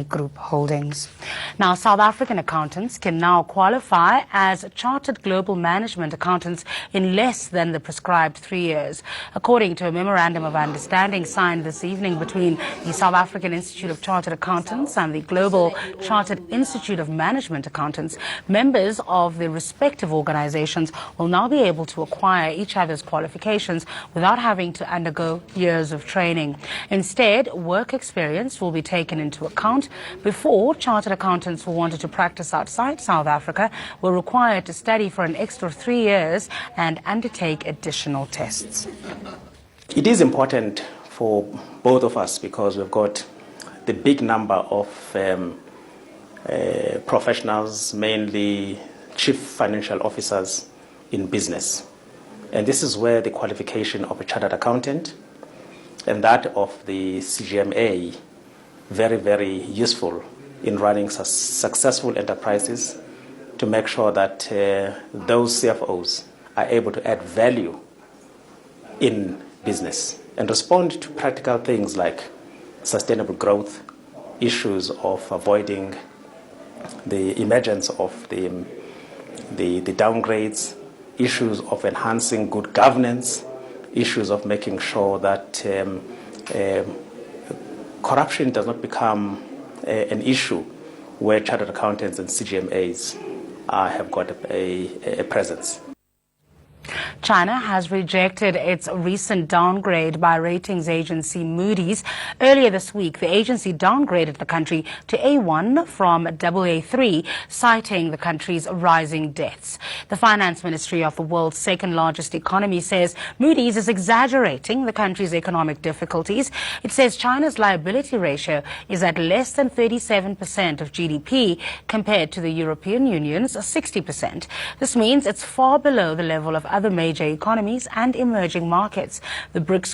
Group holdings. Now, South African accountants can now qualify as chartered global management accountants in less than the prescribed 3 years. According to a memorandum of understanding signed this evening between the South African Institute of Chartered Accountants and the Global Chartered Institute of Management Accountants, members of the respective organizations will now be able to acquire each other's qualifications without having to undergo years of training. Instead, work experience will be taken into account. Before, chartered accountants who wanted to practice outside South Africa were required to study for an extra 3 years and undertake additional tests. It is important for both of us because we've got the big number of professionals, mainly chief financial officers in business. And this is where the qualification of a chartered accountant and that of the CGMA very, very useful in running successful enterprises to make sure that those CFOs are able to add value in business and respond to practical things like sustainable growth, issues of avoiding the emergence of the downgrades, issues of enhancing good governance, issues of making sure that corruption does not become an issue where chartered accountants and CGMAs have got a presence. China has rejected its recent downgrade by ratings agency Moody's. Earlier this week, the agency downgraded the country to A1 from AA3, citing the country's rising debts. The finance ministry of the world's second largest economy says Moody's is exaggerating the country's economic difficulties. It says China's liability ratio is at less than 37% of GDP compared to the European Union's 60%. This means it's far below the level of other major economies and emerging markets. The BRICS